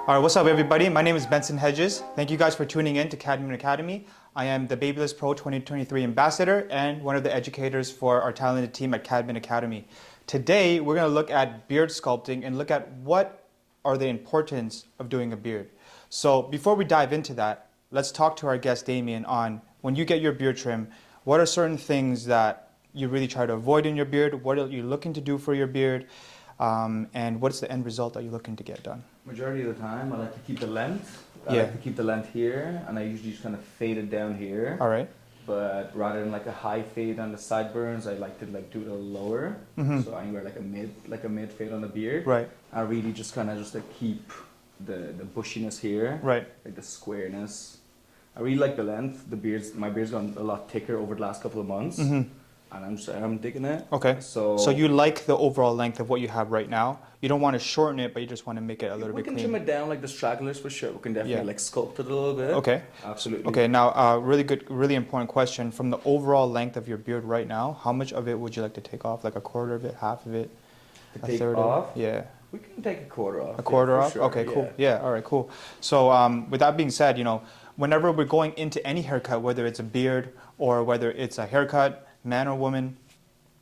All right, what's up everybody? My name is Benson Hedges. Thank you guys for tuning in to CADMEN Academy. I am the BaByliss Pro 2023 Ambassador and one of the educators for our talented team at CADMEN Academy. Today, we're going to look at beard sculpting and look at what are the importance of doing a beard. So before we dive into that, let's talk to our guest Damien on when you get your beard trim, what are certain things that you really try to avoid in your beard? What are you looking to do for your beard? And what's the end result that you're looking to get done? Majority of the time, I like to keep the length. I like to keep the length here, and I usually just kind of fade it down here. All right. But rather than like a high fade on the sideburns, I like to like do it a little lower. So anywhere like a mid fade on the beard. Right. I really just kind of just like keep the bushiness here. Right. Like the squareness. I really like the length. My beard's gotten a lot thicker over the last couple of months. And I'm digging it. Okay. So you like the overall length of what you have right now. You don't want to shorten it, but you just want to make it a little bit cleaner. We can trim it down like the stragglers for sure. We can definitely like sculpt it a little bit. Okay. Absolutely. Okay. Now, really important question. From the overall length of your beard right now, how much of it would you like to take off? Like a quarter of it, half of it, a third off? of it? Yeah. We can take a quarter off. A quarter off? Sure. Okay, cool. Yeah. All right, cool. So with that being said, whenever we're going into any haircut, whether it's a beard or whether it's a haircut, man or woman,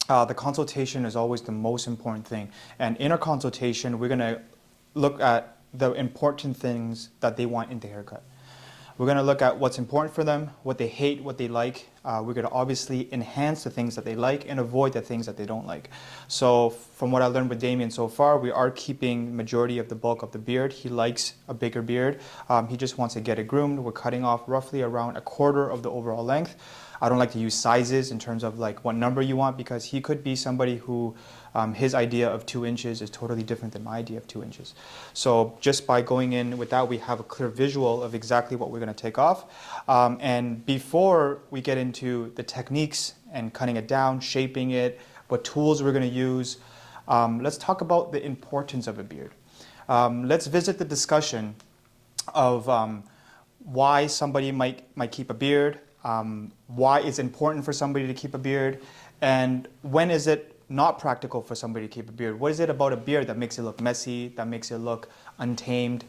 the consultation is always the most important thing. And in our consultation, we're going to look at the important things that they want in the haircut. We're going to look at what's important for them, what they hate, what they like. We're going to obviously enhance the things that they like and avoid the things that they don't like. So from what I learned with Damien so far, we are keeping majority of the bulk of the beard. He likes a bigger beard. He just wants to get it groomed. We're cutting off roughly around a quarter of the overall length. I don't like to use sizes in terms of like what number you want, because he could be somebody who his idea of 2 inches is totally different than my idea of 2 inches. So just by going in with that, we have a clear visual of exactly what we're going to take off. And before we get into the techniques and cutting it down, shaping it, what tools we're going to use, let's talk about the importance of a beard. Let's visit the discussion of why somebody might keep a beard, why it's important for somebody to keep a beard, and when is it not practical for somebody to keep a beard. What is it about a beard that makes it look messy, that makes it look untamed?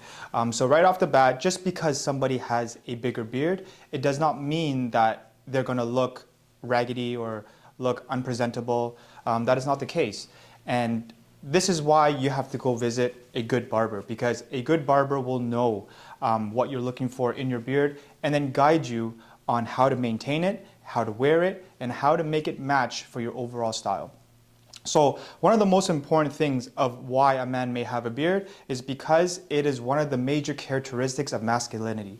So right off the bat, just because somebody has a bigger beard, it does not mean that they're going to look raggedy or look unpresentable. That is not the case. And this is why you have to go visit a good barber, because a good barber will know what you're looking for in your beard and then guide you on how to maintain it, how to wear it, and how to make it match for your overall style. So one of the most important things of why a man may have a beard is because it is one of the major characteristics of masculinity.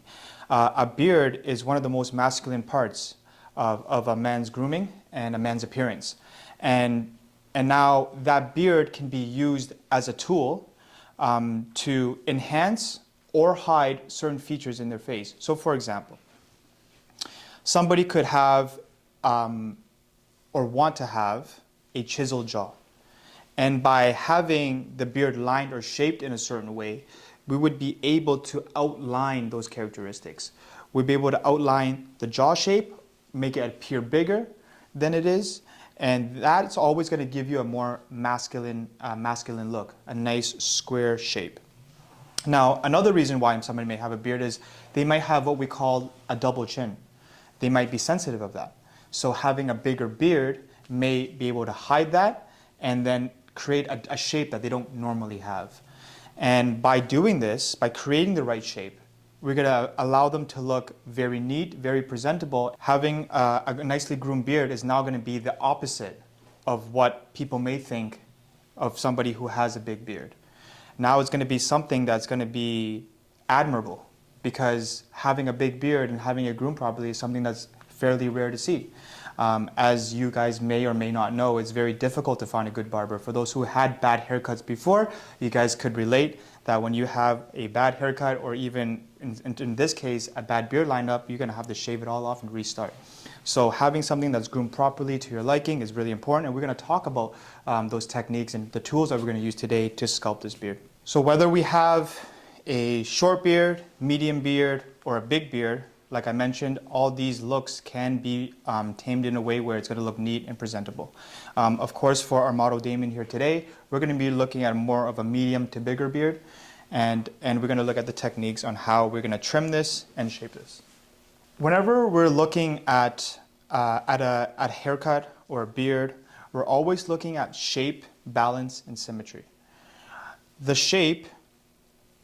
A beard is one of the most masculine parts of a man's grooming and a man's appearance. And now that beard can be used as a tool to enhance or hide certain features in their face. So for example, somebody could have or want to have a chiseled jaw. And by having the beard lined or shaped in a certain way, we would be able to outline those characteristics. We'd be able to outline the jaw shape, make it appear bigger than it is, and that's always going to give you a more masculine look, a nice square shape. Now, another reason why somebody may have a beard is they might have what we call a double chin. They might be sensitive of that. So having a bigger beard may be able to hide that and then create a shape that they don't normally have. And by doing this, by creating the right shape, we're going to allow them to look very neat, very presentable. Having a nicely groomed beard is now going to be the opposite of what people may think of somebody who has a big beard. Now it's going to be something that's going to be admirable, because having a big beard and having it groomed properly is something that's fairly rare to see. As you guys may or may not know, it's very difficult to find a good barber. For those who had bad haircuts before, you guys could relate that when you have a bad haircut, or even in this case, a bad beard lined up, you're going to have to shave it all off and restart. So having something that's groomed properly to your liking is really important, and we're going to talk about those techniques and the tools that we're going to use today to sculpt this beard. So whether we have a short beard, medium beard, or a big beard, like I mentioned, all these looks can be tamed in a way where it's going to look neat and presentable. Of course, for our model Damien here today, we're going to be looking at more of a medium to bigger beard. and we're going to look at the techniques on how we're going to trim this and shape this. Whenever we're looking at a haircut or a beard, we're always looking at shape, balance, and symmetry. The shape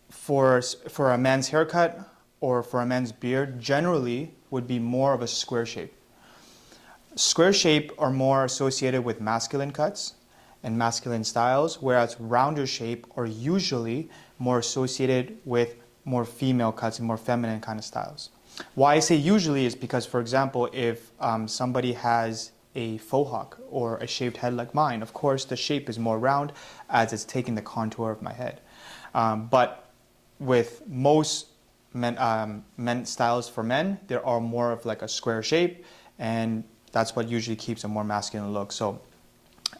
for a man's haircut or for a man's beard generally would be more of a square shape. Square shape are more associated with masculine cuts and masculine styles, whereas rounder shape are usually more associated with more female cuts and more feminine kind of styles. Why I say usually is because, for example, if somebody has a faux hawk or a shaved head like mine, of course the shape is more round as it's taking the contour of my head. But with most men styles for men, there are more of like a square shape, and that's what usually keeps a more masculine look. So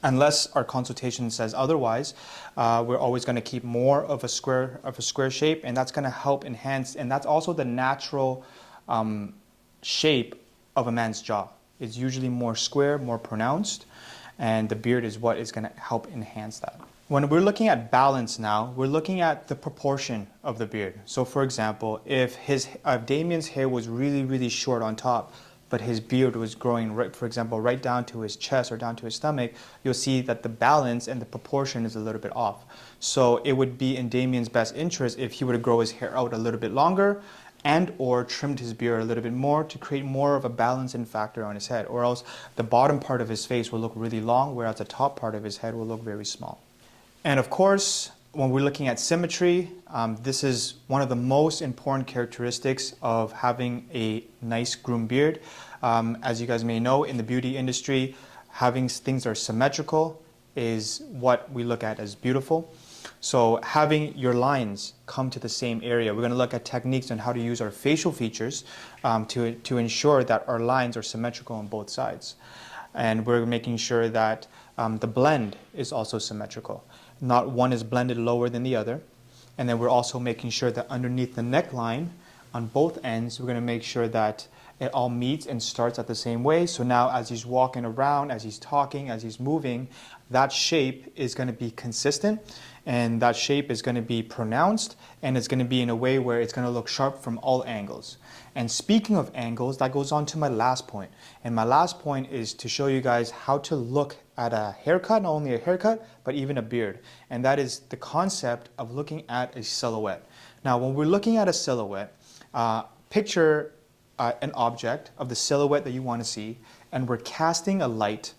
unless our consultation says otherwise, we're always going to keep more of a square shape, and that's going to help enhance, and that's also the natural shape of a man's jaw. It's usually more square, more pronounced, and the beard is what is going to help enhance that. When we're looking at balance now, we're looking at the proportion of the beard. So for example, if Damien's hair was really, really short on top, but his beard was growing, right, for example, right down to his chest or down to his stomach, you'll see that the balance and the proportion is a little bit off. So it would be in Damien's best interest if he were to grow his hair out a little bit longer and or trimmed his beard a little bit more to create more of a balancing factor on his head, or else the bottom part of his face will look really long, whereas the top part of his head will look very small. And of course, when we're looking at symmetry, this is one of the most important characteristics of having a nice groomed beard. As you guys may know, in the beauty industry, having things that are symmetrical is what we look at as beautiful. So having your lines come to the same area, we're going to look at techniques on how to use our facial features to ensure that our lines are symmetrical on both sides. And we're making sure that the blend is also symmetrical. Not one is blended lower than the other. And then we're also making sure that underneath the neckline, on both ends, we're going to make sure that it all meets and starts at the same way. So now as he's walking around, as he's talking, as he's moving, that shape is going to be consistent, and that shape is going to be pronounced, and it's going to be in a way where it's going to look sharp from all angles. And speaking of angles, that goes on to my last point. And my last point is to show you guys how to look at a haircut, not only a haircut, but even a beard. And that is the concept of looking at a silhouette. Now, when we're looking at a silhouette, picture an object of the silhouette that you want to see, and we're casting a light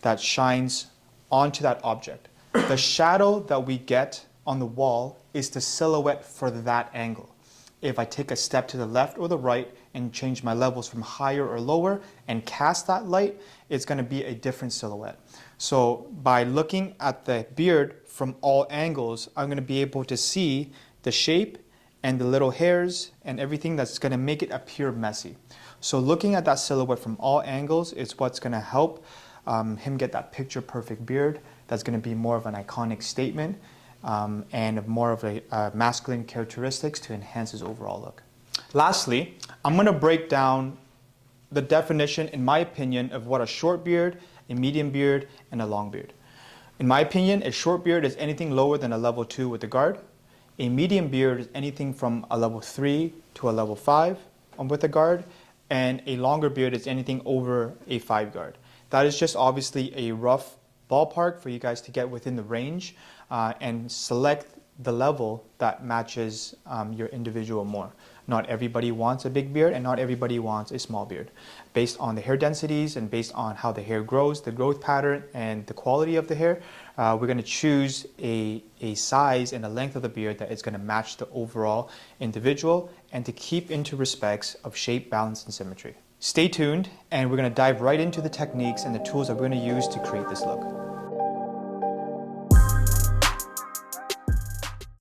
that shines onto that object. The shadow that we get on the wall is the silhouette for that angle. If I take a step to the left or the right and change my levels from higher or lower and cast that light, it's going to be a different silhouette. So by looking at the beard from all angles, I'm going to be able to see the shape and the little hairs and everything that's going to make it appear messy. So looking at that silhouette from all angles is what's going to help him get that picture perfect beard that's going to be more of an iconic statement and more of a masculine characteristics to enhance his overall look. Lastly, I'm going to break down the definition, in my opinion, of what a short beard, a medium beard, and a long beard. In my opinion, a short beard is anything lower than a level 2 with the guard. A medium beard is anything from a level 3 to a level 5 with a guard, and a longer beard is anything over a 5 guard. That is just obviously a rough ballpark for you guys to get within the range and select the level that matches your individual more. Not everybody wants a big beard and not everybody wants a small beard. Based on the hair densities and based on how the hair grows, the growth pattern and the quality of the hair, we're going to choose a size and a length of the beard that is going to match the overall individual and to keep into respects of shape, balance, and symmetry. Stay tuned, and we're going to dive right into the techniques and the tools that we're going to use to create this look.